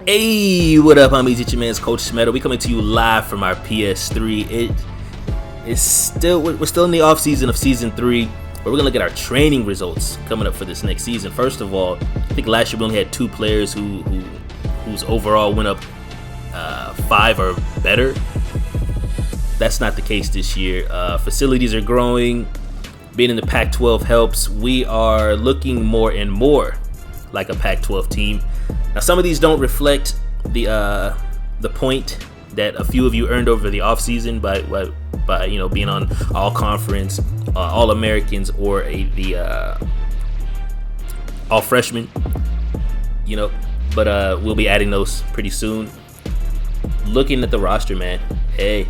Hey, what up, homies? It's your man's Coach Smetter. We coming to you live from our PS3. We're still in the off season of season 3, but we're gonna look at our training results coming up for this next season. First of all, I think last year we only had 2 players whose overall went up 5 or better. That's not the case this year. Facilities are growing. Being in the Pac-12 helps. We are looking more and more like a Pac-12 team. Now, some of these don't reflect the point that a few of you earned over the offseason by being on all conference, all Americans, or the all freshmen. But we'll be adding those pretty soon. Looking at the roster, man. Hey,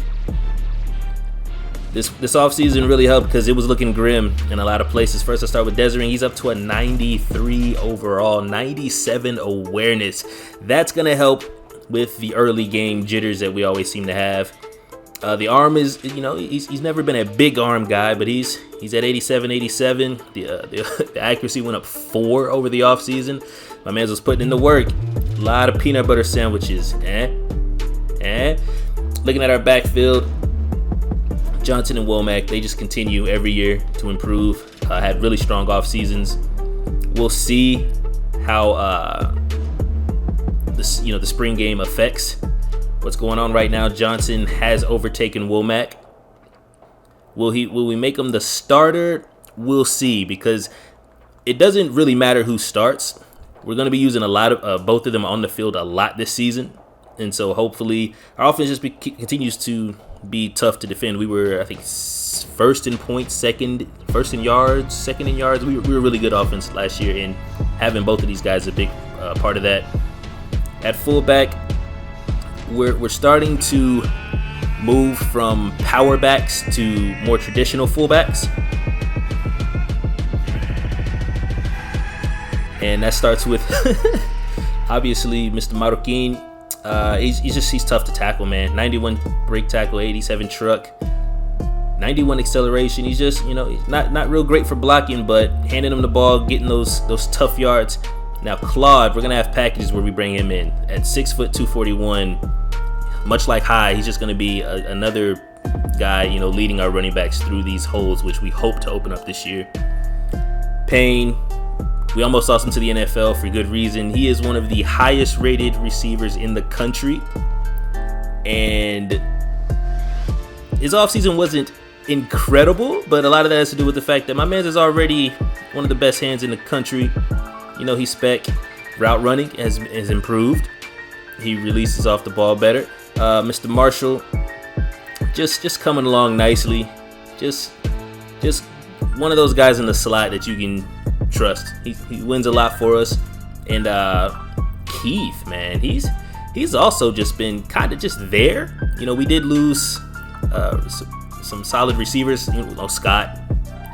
this offseason really helped because it was looking grim in a lot of places. First, I start with Deisering. He's up to a 93 overall, 97 awareness. That's going to help with the early game jitters that we always seem to have. The arm is, he's never been a big arm guy, but he's at 87. The accuracy went up 4 over the offseason. My man was putting in the work. A lot of peanut butter sandwiches. Looking at our backfield, Johnson and Womack, they just continue every year to improve. Had really strong off seasons. We'll see how the spring game affects what's going on right now. Johnson has overtaken Womack. Will we make him the starter? We'll see, because it doesn't really matter who starts. We're going to be using a lot of both of them on the field a lot this season, and so hopefully our offense just continues to be tough to defend. We were, I think, first in points, second in yards. We were really good offense last year, and having both of these guys is a big part of that. At fullback, we're starting to move from power backs to more traditional fullbacks, and that starts with obviously Mr. Marroquin. He's tough to tackle, man. 91 break tackle, 87 truck, 91 acceleration. He's just, he's not real great for blocking, but handing him the ball, getting those tough yards. Now Claude, we're gonna have packages where we bring him in at 6 foot 241. Much like High, he's just gonna be another guy, leading our running backs through these holes, which we hope to open up this year. Payne, we almost lost him to the NFL for good reason. He is one of the highest rated receivers in the country, and his offseason wasn't incredible, but a lot of that has to do with the fact that my man is already one of the best hands in the country. He's spec. Route running has improved. He releases off the ball better. Mr. Marshall, just coming along nicely. Just one of those guys in the slot that you can trust. He wins a lot for us. And Keith, man, he's also just been kind of just there. We did lose some solid receivers. Scott,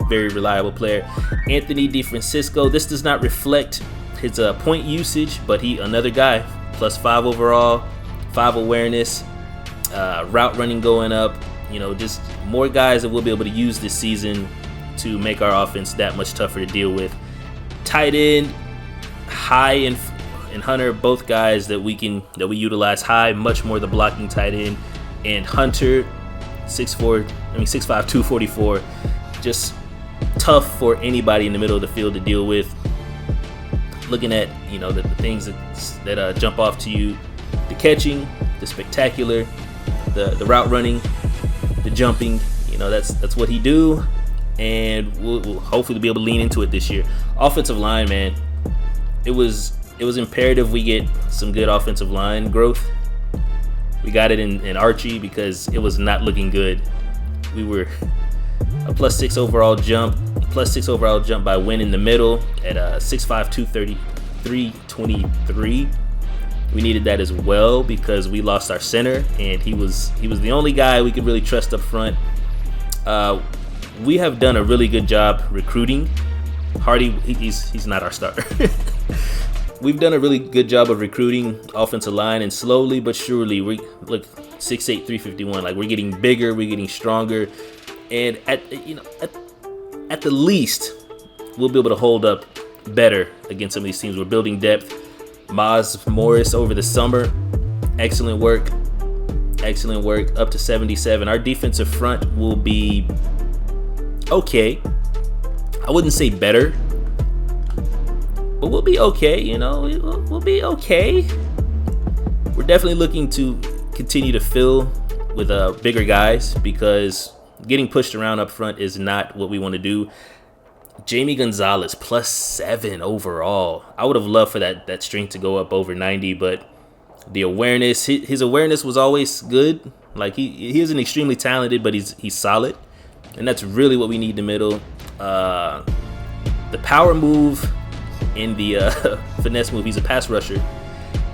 very reliable player. Anthony Defrancisco, this does not reflect his point usage, but another guy, plus 5 overall, 5 awareness, route running going up. Just more guys that we'll be able to use this season to make our offense that much tougher to deal with. Tight end, High and Hunter, both guys that we utilize. High much more the blocking tight end, and Hunter 6'5", 244, just tough for anybody in the middle of the field to deal with. Looking at the things that jump off to you: the catching, the spectacular, the route running, the jumping. That's what he do. And we'll hopefully be able to lean into it this year. Offensive line, man, it was imperative we get some good offensive line growth. We got it in Archie because it was not looking good. We were a plus 6 overall jump by Win in the middle at 6'5", 233, 23. We needed that as well because we lost our center, and he was the only guy we could really trust up front. We have done a really good job recruiting. Hardy, he's not our starter. We've done a really good job of recruiting offensive line, and slowly but surely, we look 6'8", 351. Like, we're getting bigger, we're getting stronger, and at the least, we'll be able to hold up better against some of these teams. We're building depth. Maz Morris over the summer. Excellent work. Excellent work. Up to 77. Our defensive front will be okay. I wouldn't say better, but we'll be okay. You know, we'll be okay. We're definitely looking to continue to fill with bigger guys, because getting pushed around up front is not what we want to do. Jamie Gonzalez +7 overall. I would have loved for that strength to go up over 90, but the awareness, his awareness was always good. Like he isn't extremely talented, but he's solid, and that's really what we need in the middle. The power move and the finesse move. He's a pass rusher.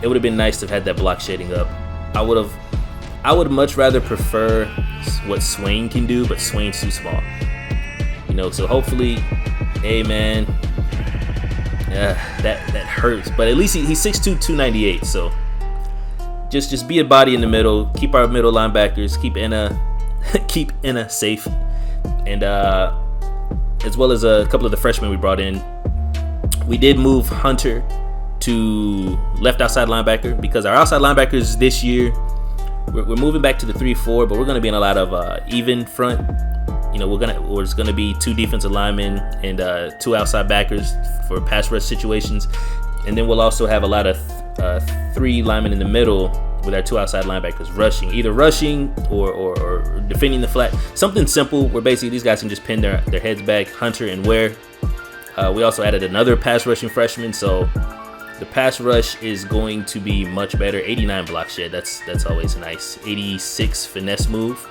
It would have been nice to have had that block shedding up. I would much rather prefer what Swain can do, but Swain's too small. You know, so hopefully, hey man, that hurts. But at least he's 6'2", 298. So just be a body in the middle. Keep our middle linebackers. Keep Enna safe, and as well as a couple of the freshmen we brought in. We did move Hunter to left outside linebacker, because our outside linebackers this year, we're moving back to the 3-4, but we're going to be in a lot of even front. You know, there's going to be 2 defensive linemen and 2 outside backers for pass rush situations, and then we'll also have a lot of 3 linemen in the middle with our 2 outside linebackers either rushing or defending the flat. Something simple where basically these guys can just pin their heads back. Hunter and Ware. We also added another pass rushing freshman, so the pass rush is going to be much better. 89 block shed, that's always nice. 86 finesse move.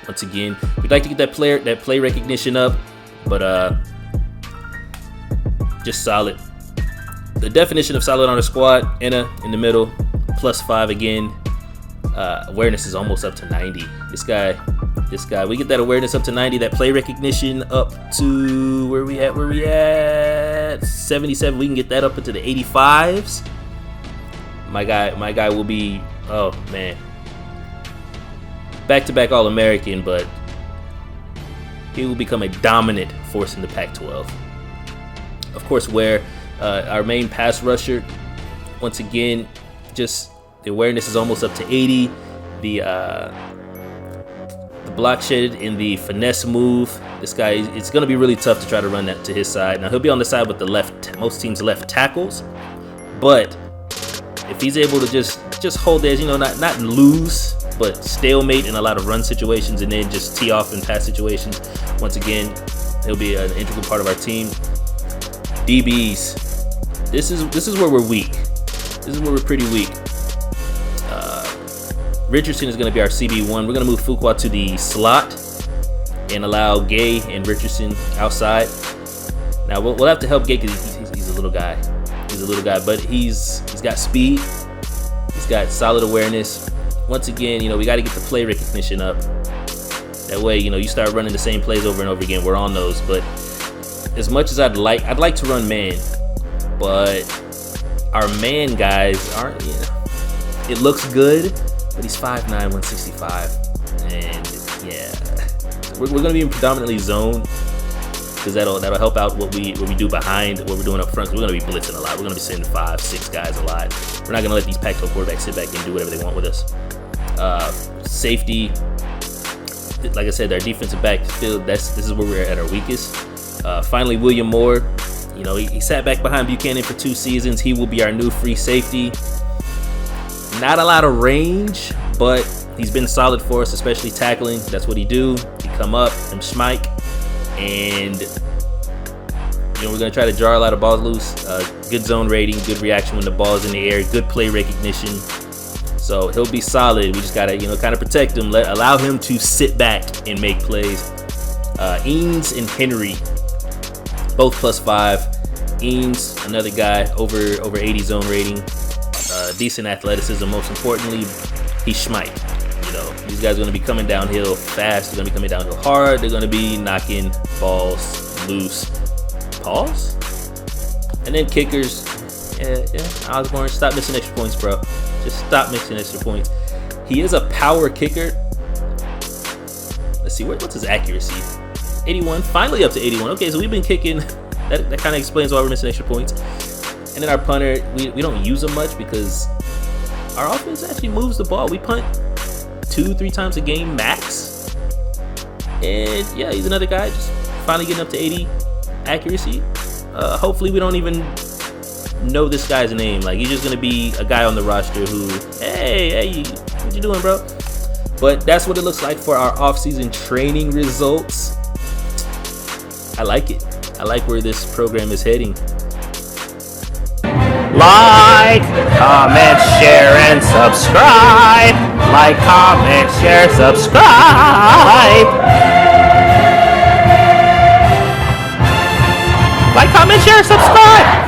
Once again, we'd like to get that play recognition up, but just solid. The definition of solid on the squad: Enna in the middle, +5 again. Awareness is almost up to 90. This guy, we get that awareness up to 90, that play recognition up to where we at 77. We can get that up into the 85s. My guy will be, oh man, back-to-back All-American, but he will become a dominant force in the Pac-12. Of course, Ware, our main pass rusher, once again, just the awareness is almost up to 80. The block shedded in the finesse move. This guy, it's going to be really tough to try to run that to his side. Now, he'll be on the side with the most teams' left tackles, but if he's able to just hold there, you know, not lose, but stalemate in a lot of run situations, and then just tee off in pass situations, once again, he'll be an integral part of our team. DBs, this is where we're weak. This is where we're pretty weak. Richardson is going to be our CB1. We're going to move Fuqua to the slot and allow Gay and Richardson outside. Now we'll have to help Gay because he's a little guy. He's a little guy, but he's got speed. He's got solid awareness. Once again, you know, we got to get the play recognition up. That way, you know, you start running the same plays over and over again. We're on those, but as much as I'd like to run man, but our man guys aren't. You know, it looks good, but he's 5'9", 165, and yeah, we're going to be in predominantly zone, because that'll help out what we do behind what we're doing up front. We're going to be blitzing a lot. We're going to be sending 5-6 guys a lot. We're not going to let these Pac-12 quarterbacks sit back and do whatever they want with us. Safety, like I said, our defensive backfield. This is where we're at our weakest. Finally, William Moore. You know, he sat back behind Buchanan for 2 seasons. He will be our new free safety. Not a lot of range, but he's been solid for us, especially tackling. That's what he do. He come up and smike, and you know, we're gonna try to jar a lot of balls loose. Good zone rating, good reaction when the ball's in the air, good play recognition. So he'll be solid. We just gotta, you know, kind of protect him, allow him to sit back and make plays. Eanes and Henry, both +5. Eanes, another guy over 80 zone rating. Decent athleticism, most importantly, he's schmike. You know, these guys are going to be coming downhill fast. They're going to be coming downhill hard. They're going to be knocking balls loose. Pause? And then kickers. Yeah. Osborne, stop missing extra points, bro. Just stop missing extra points. He is a power kicker. Let's see, what's his accuracy? 81, finally up to 81. Okay, so we've been kicking. That kind of explains why we're missing extra points. And then our punter, we don't use him much because our offense actually moves the ball. We punt 2-3 times a game max. And yeah, he's another guy just finally getting up to 80 accuracy. Hopefully we don't even know this guy's name. Like, he's just gonna be a guy on the roster who, hey, what you doing, bro? But that's what it looks like for our off-season training results. I like it. I like where this program is heading. Like, comment, share, and subscribe. Like, comment, share, subscribe. Like, comment, share, subscribe.